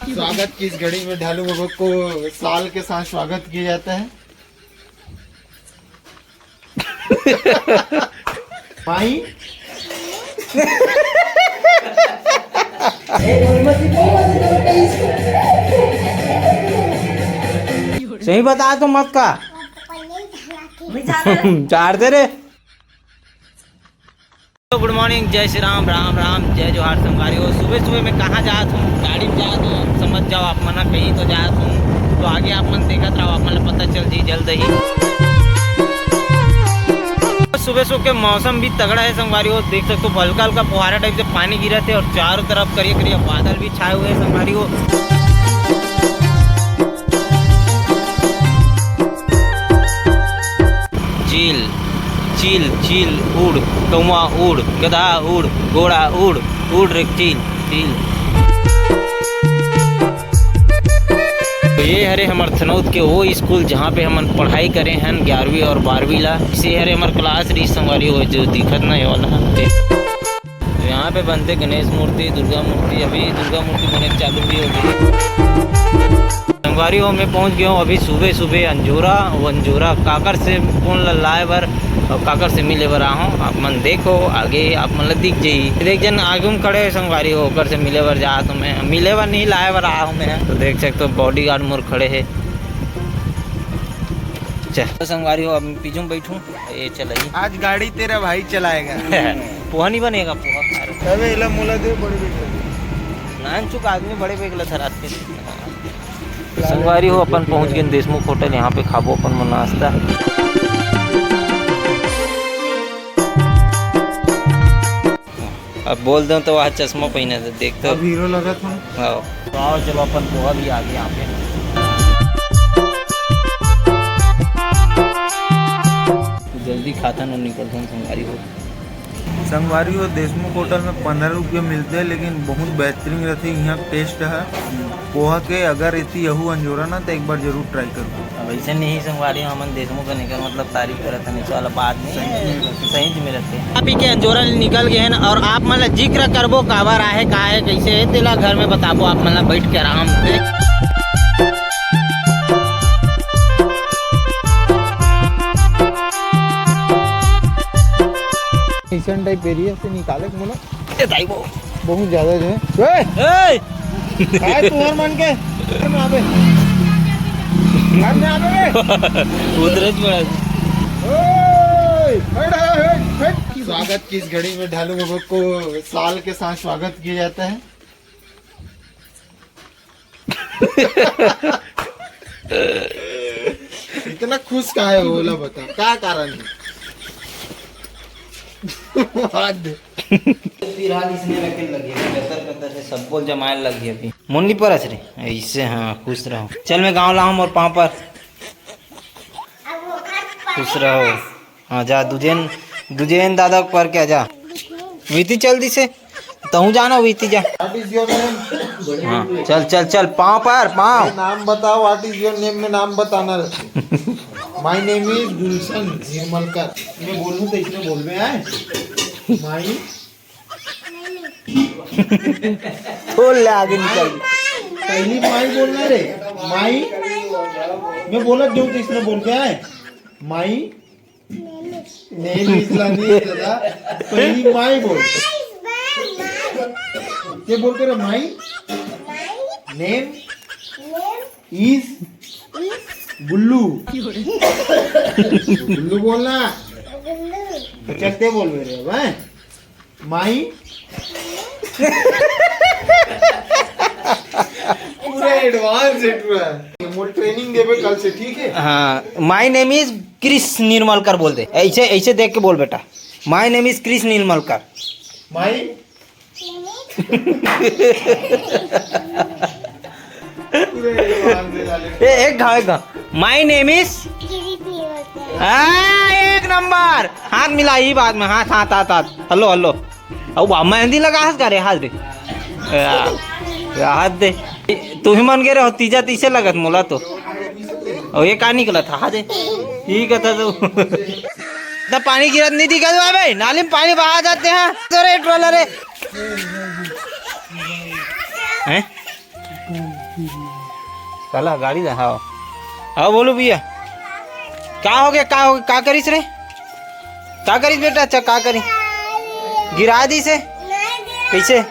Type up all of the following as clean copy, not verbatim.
स्वागत की इस घड़ी में ढालू बाबा को साल के साथ स्वागत किया जाता है। माई सही बता तो मत का चार दे रे। गुड मॉर्निंग, जय श्री राम, राम राम, जय जोहार संगारी हो। सुबह सुबह मैं कहाँ जात हूँ, गाड़ी में जात हूँ, समझ जाओ आप मना कहीं तो जात हूँ। तो आगे आप मन देखत रहो, आप मन पता चल जी जल्द ही। सुबह सुबह के मौसम भी तगड़ा है संगारी हो, देख सकते हो हल्का हल्का फुहारा टाइप से पानी गिरा थे और चारों तरफ करिए करिए बादल भी छाए हुए हैं संगारी हो। चील चील चील उड़, कौवा उड़, गधा उड़, घोड़ा उड़, उड़ रे चील चील। तो ये हरे हमार थनौत के वो स्कूल जहाँ पे हम पढ़ाई करे हैं 11वीं और 12वीं ला। इसे हरे हमार क्लास रही संगवारी हो जो दिखत नहीं वाला। तो यहाँ पे बनते गणेश मूर्ति, दुर्गा मूर्ति, अभी दुर्गा मूर्ति बने चालू भी हो गई। संगवारी हो मैं पहुँच गया हूँ अभी सुबह सुबह अंजोरा काकर से फोन लाए बर और काकर से मिले बर रहा हूँ। आप मन देखो आगे आप मन दिख जाइए, देख जन आगे में खड़े संगवारी हो होकर से मिले बर जा तो मैं मिले बर नहीं लाए बर रहा हूँ मैं। तो देख सकते हो बॉडी गार्ड मोर खड़े है। चल संगवारी हो अब पीछे बैठूँ, ये चलाइए। आज गाड़ी तेरा भाई चलाएगा। पोहा नहीं बनेगा, पोहा खा रहे अबे इला मोला दे बड़ी नान चुक आदमी बड़े बेगला था रात के। संगवारी हो अपन पहुँच गए देशमुख होटल, यहाँ पे खाबो अपन मन नाश्ता। अब बोल दूँ तो वहाँ चश्मा पहने थे, देखते हो हीरो लगा था। हाँ चलो अपन पोहा भी आ गए यहाँ पे। जल्दी खाता ना निकलता हूँ संगवारी हो। संगवारी हो देशमुख होटल में 15 रुपये मिलते हैं, लेकिन बहुत बेहतरीन रहती है। यहाँ टेस्ट है पोहा के। अगर इतनी यहू अंजोरा ना तो एक बार जरूर ट्राई करो। वैसे नहीं संगवारी हमन देशमुख का निकल मतलब तारीफ करत है नहीं वाला बात नहीं, सही में रहते हैं। अभी के अंजोरा निकल गए हैं और आप मतलब जिक्र करबो काबर आहे का है कैसे है तेला घर में बताबो आप मतलब बैठ के आराम से। ईशन टाइप एरिया से निकाले मोला ए दाई वो बहुत ज्यादा जो है। ए काय तुम्हार मन के में आबे घर में आबे उधर बड़ा। ओए हट। स्वागत की इस घड़ी में ढालू बाबा को साल के साथ स्वागत किया जाता है। इतना खुश काहे हो बोला बता, क्या कारण है? फिलहाल इसने रखे लगी है से सब बोल जमाए लग गई अभी मुन्नी परस रे ऐसे। हाँ खुश रहो, चल मैं गाँव लाऊं और पाँव पर खुश रहो। हाँ जा दुजेन दादा पर क्या जा वीती चल दी से तहू जाना वीती जा। What is your name? हाँ चल चल चल पाँव पर पाँव नाम बताओ। व्हाट इज योर नेम में नाम बताना रहता। माय नेम इज गुलशन निर्मलकर। मैं बोलूं तो इसमें बोल में आए माई खोल ले आगे निकल। पहली माई बोलना रे। माई मैं बोला जो तो इसमें बोल के आए माई नेम इज लानी दादा। पहली माई बोल ये बोल के रे माई नेम इज गुल्लू। गुल्लू बोलना चलते बोल मेरे भाई माई पूरा एडवांस है। मोर ट्रेनिंग देवे कल से, ठीक है? हाँ my name is Kris Nirmalkar बोल दे, ऐसे ऐसे देख के बोल बेटा। My name is Kris Nirmalkar. My एक घाव माय नेम इज एक नंबर। हाथ मिला ही बाद में, हाथ हाथ हाथ हाथ। हेलो हेलो अब मेहंदी लगा हाथ करे हाथ रे हाथ दे। तू ही मन के रहो तीजा तीसे लगत मोला तो और ये का निकला था हाथ दे ठीक है। तो पानी गिरत नहीं दिखा दो भाई, नाली में पानी बहा जाते हैं। तो रे ट्रोलर है काला गाड़ी ला हाँ हाँ बोलो भैया क्या हो गया का करीस रे का करीस बेटा अच्छा का करी गिरा दी से कैसे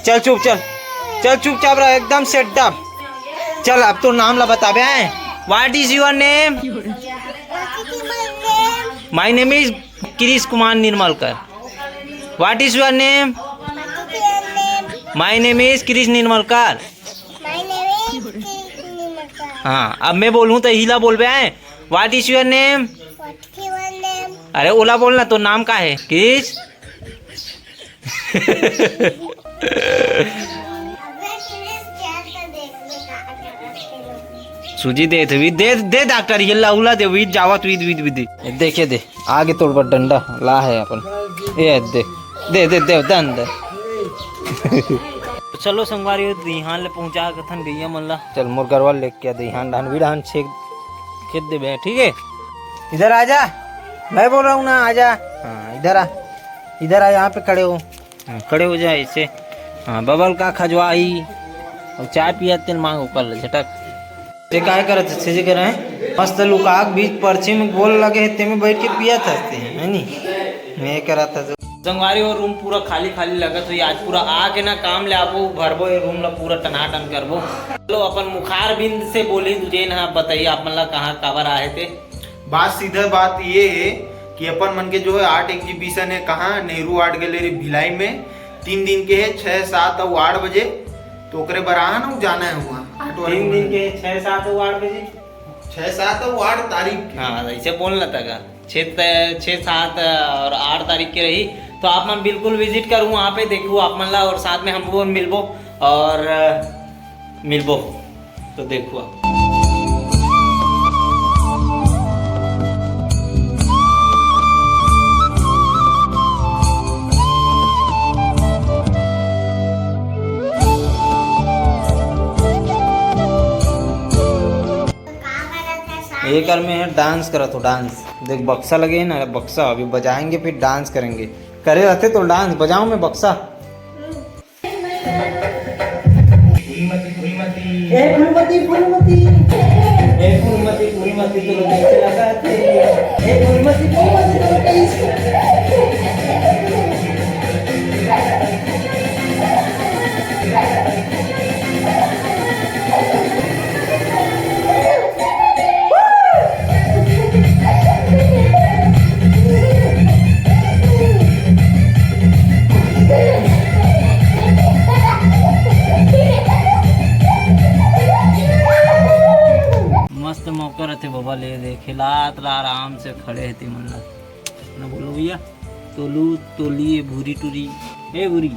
चल चुपचाप रहा एकदम सेट अप चल अब तो नाम ला बता बे what is your name my name is Krish Kumar Nirmalkar what is your name my name is Krish Nirmalkar हाँ अब मैं बोलूँ तो हिला बोल बे व्हाट इज योर नेम अरे ओला बोलना तो नाम का है क्रिश सूजी दे दे डॉक्टर ये लाउला दे वीद जावत वीद देखिए दे आगे तोड़ पर डंडा ला है अपन ये दे अंदर चलो संगवारी दिहान ले पहुंचा कथन गैया मन ला चल मोर गरवा ले के दिहान धान विधान छेक खेत दे बे ठीक है इधर आजा मैं बोल रहा हूँ ना आजा हाँ इधर आ यहाँ पे खड़े हो हाँ, खड़े हो जाए इससे हाँ बबल का खजवाई और चाय पिया तेल मांग ऊपर झटक ते काय करत से जे करे मस्त लुकाक बीच पर्ची में गोल लगे है ते में बैठ के पिया थते है नी मैं करा था संगवारी और रूम पूरा खाली लगा तो आज पूरा आके ना काम ले आपो भरबो ये रूम ला पूरा टनाटन करबो चलो अपन मुखार बिंद से बोली तुझे ना बताइए आप मन ला कहाँ काबर आए थे बात सीधा बात ये है कि अपन मन के जो है आर्ट एग्जीबिशन है कहाँ नेहरू आर्ट गैलरी भिलाई में 3 दिन के है 6, 7 और 8 बजे तो ओकरे बराहा ना जाना है वहाँ 3 दिन के 6, 7 और 8 बजे 6, 7 और 8 तारीख हाँ ऐसे बोलना था का 6, 7 और 8 तारीख के रही तो आप मन बिल्कुल विजिट करूँ वहाँ पे देखूँ आप मन ला और साथ में हमको मिलबो और मिलबो तो देखो आप एक में है डांस करा तो डांस देख बक्सा लगे है ना बक्सा अभी बजाएंगे फिर डांस करेंगे करे रहते तो डांस बजाऊं मैं बक्सा मस्त मौका रहते बाबा ले दे खिलात ला आराम से खड़े है मन ना बोलो भैया तोली भूरी टूरी ए भूरी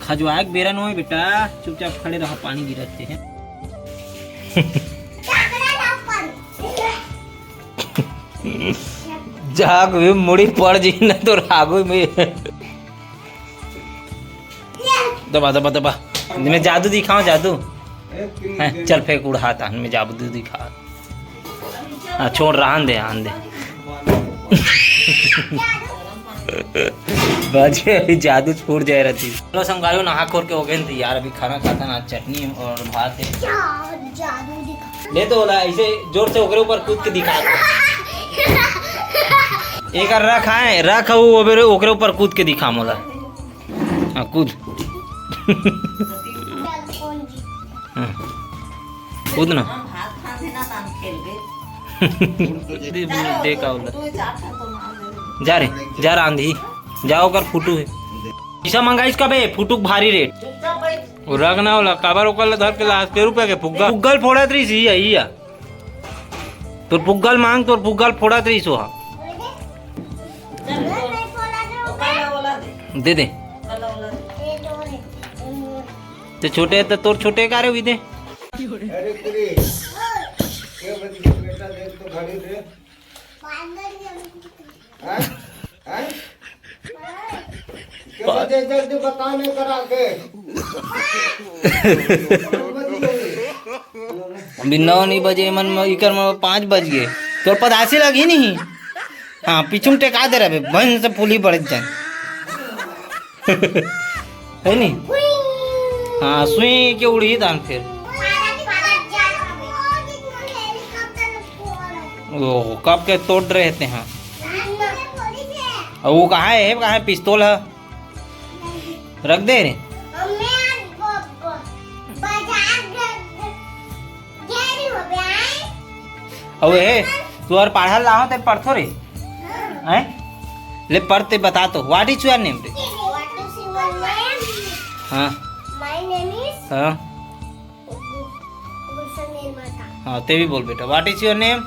खजवाए बेरा नो है बेटा चुपचाप खड़े रहो पानी गिरते हैं जाग भी मुड़ी पड़ जी ना तो रागो में दबा मैं जादू दिखाऊं जादू चल फेंक उड़ाता मैं जादू दिखा हाँ छोड़ आन दे बजे जादू छूट जाए रहती चलो संगारियों नहा खोर के हो गए थे यार अभी खाना खाता ना चटनी और भात है ले तो ऐसे जोर से ओकरे ऊपर कूद के दिखा एक रख ओकरे ऊपर कूद के दिखा मोला हाँ कूद कूद ना देखा जा आंधी जाओ कर फुटू है पैसा मंगा इसका बे फुटुक भारी रेट रख ना होला काबर ओकर धर के लाख के रुपया के पुग्गल फोड़ा त्रिस ही है तोर पुग्गल मांग तोर पुग्गल फोड़ा त्रिस हो दे तो छोटे तो तोर छोटे का रे दे अभी 9 नहीं बजे मन इकर 5 बज गए तोर पदासी लगी नहीं हाँ पीछू टेका दे रहे बहन से फूली बढ़ जाए है नहीं हाँ सुई के उड़ी दान फिर ओह कब के तोड़ रहे थे हाँ और वो कहाँ है पिस्तौल है रख दे रे अब तू और पढ़ा लाओ ते पढ़थो रे हैं ले पढ़ते बता तो व्हाट इज योर नेम रे हाँ हाँ हाँ ते भी बोल बेटा व्हाट इज योर नेम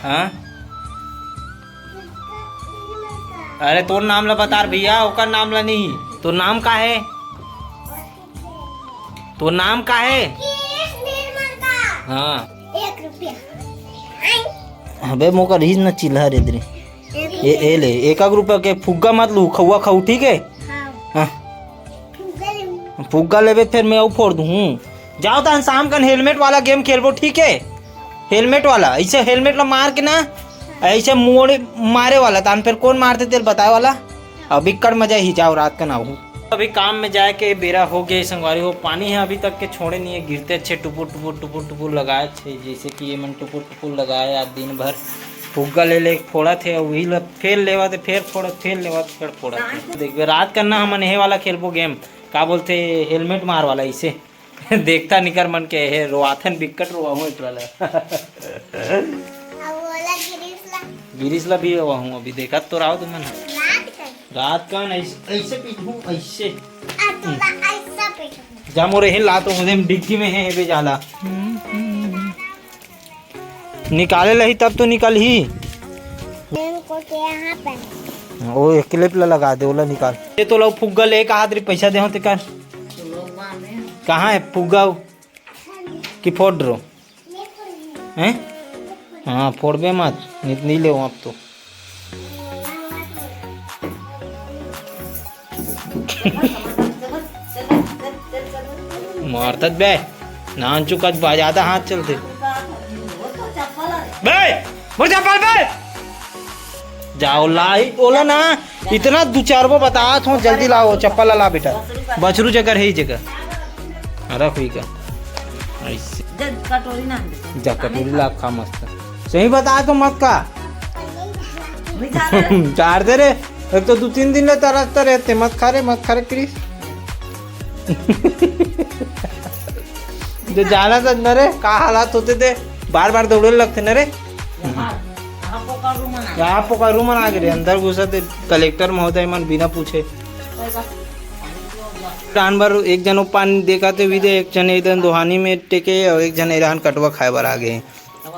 हाँ अरे तोर नाम ला बता भैया ओकर नाम ला नहीं तो नाम का है तो नाम का है हाँ 1 रुपया अबे मोका रीज न चिल्ला रे दरे ए ले 1 रुपया के फुग्गा मत लू खौआ खाऊ ठीक है हाँ फुग्गा लेबे फिर मैं फोड़ दूँ जाओ तो शाम का हेलमेट वाला गेम खेलबो ठीक है हेलमेट वाला ऐसे हेलमेट ला मार के ना ऐसे मोड़ मारे वाला तान फिर कौन मारते तेल बताए वाला अभी कर मजा ही जाओ रात का ना हो अभी काम में जाए के बेरा हो गया संगवारी हो पानी है अभी तक के छोड़े नहीं है गिरते अच्छे टुपुर टुपुर टुपुर टुपुर लगाए थे जैसे कि ये मन टुपुर टुपुर लगाए आज दिन भर फुग्गा ले फोड़ा थे वही फिर लेवा थे फिर फोड़ा फिर लेवा फिर फोड़ा थे देख रात करना हम ये वाला खेलबो गेम का बोलते हेलमेट मार वाला इसे देखता निकर मन के है रोआथन बिकट रोआ हूँ गिरीश ला भी हुआ हूँ अभी देखा तो रहा तुम रात का ऐसे पीटू ऐसे जा मोरे हिल ला तो मुझे डिग्गी में है बेजाला निकाले लही तब तो निकल ही ओ एक क्लिप ला लगा दे ओला निकाल ये तो लोग फुग्गा ले कहा तेरे पैसा दे हो ते कर कहाँ है फुग्गा कि फोड़ रो हैं हाँ फोड़ बे मत नहीं ले अब तो मारता बे नान चुका ज्यादा हाथ चलते बे मुझे चप्पल बे जाओ लाई बोला ना इतना 2-4 वो बता थो जल्दी लाओ चप्पल ला बेटा बछरू जगह है ही जगह रख हुई का ऐसे जा कटोरी ला खा मस्त सही बता तो मत का चार दे रे एक तो 2-3 दिन ले तरसता रहते मत खा रे क्रिस जो जाना था न रे का हालात होते थे बार बार दौड़ने लगते न रे यहाँ पोका रूम आ गए अंदर घुसा थे कलेक्टर महोदय मन बिना पूछे टान भर एक जन पानी देखा थे विदे एक जन इधर दोहानी में टेके और एक जन ईरान कटवा खाए बार आ गए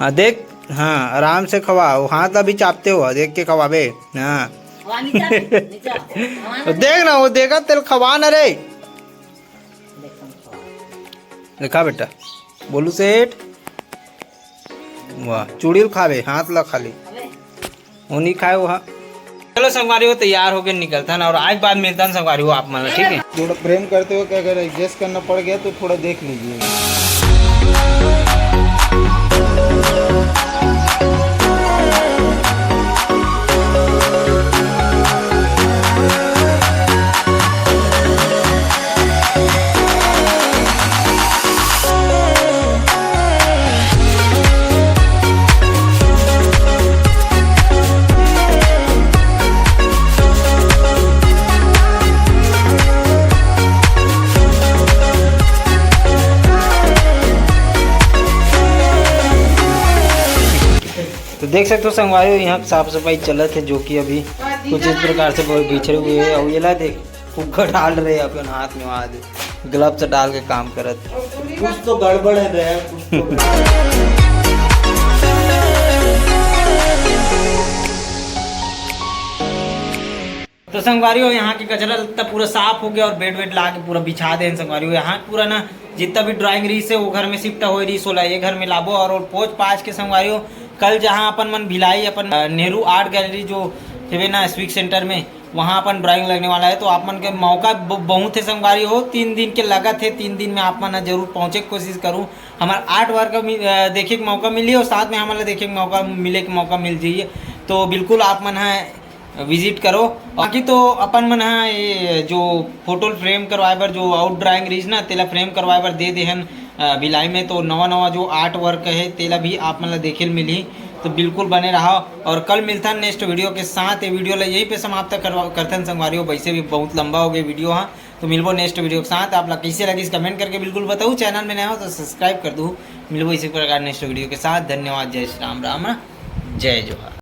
हाँ देख हाँ आराम से खवाओ हाथ अभी चापते हो देख के खवाबे हाँ देख ना वो देखा तेल खवा न रे देखा बेटा बोलू सेठ वाह चूड़ील खावे हाथ ला खाली उन्हीं खाए वहाँ चलो संगवारी हो तैयार होके निकलता ना और आज बाद मिलता है संगवारी हो आप मतलब ठीक है थोड़ा प्रेम करते हो क्या अगर एडजस्ट करना पड़ गया तो थोड़ा देख लीजिए तो देख सकते हो संगवारी यहाँ साफ सफाई चलत है जो कि अभी कुछ इस प्रकार से बहुत बिछड़े हुए है और ये ला देख फुग्गा डाल रहे अपन हाथ में आज ग्लव्स डाल के काम करत कुछ तो गड़बड़ है बे कुछ तो संगवारी हो यहाँ की कचरा लत्ता पूरा साफ हो गया और बेड वेड ला के पूरा बिछा दे संगवारी हो यहाँ पूरा ना जितना भी ड्राइंग रीस है वो घर में शिफ्ट हो रही सोला ये घर में लाबो और पोच पाँच के संगवारी हो कल जहाँ अपन मन भिलाई अपन नेहरू आर्ट गैलरी जो है ना स्विक सेंटर में वहाँ अपन ड्राइंग लगने वाला है तो आप मन के मौका बहुत है संगवारी हो 3 दिन के लगा थे 3 दिन में आप मन जरूर पहुँचे की कोशिश करूँ हमारा आर्ट वर्क देखे के मौका मिली और साथ में हमारा देखे के मौका मिले के मौका मिल जाइए तो बिल्कुल आप मन है विजिट करो। बाकी तो अपन मन हा ये जो फोटो फ्रेम करवाए बर जो आउट ड्राइंग रहीस ना तेला फ्रेम करवाए बर दे देहन भिलाई में। तो नवा नवा जो आर्ट वर्क है तेला भी आप मन ला देखे ल मिलही। तो बिल्कुल बने रहो और कल मिलता है नेक्स्ट वीडियो के साथ। ये वीडियो ला यहीं पे समाप्त करथन संगवारियों, वैसे भी बहुत लंबा हो गया वीडियो। हाँ तो मिलबो नेक्स्ट वीडियो के साथ। आप लोग कैसे लगी कमेंट करके बिल्कुल बताओ। चैनल में नया हो तो सब्सक्राइब कर दो। मिलबो इसी प्रकार नेक्स्ट वीडियो के साथ। धन्यवाद। जय श्री राम राम, जय जोहार।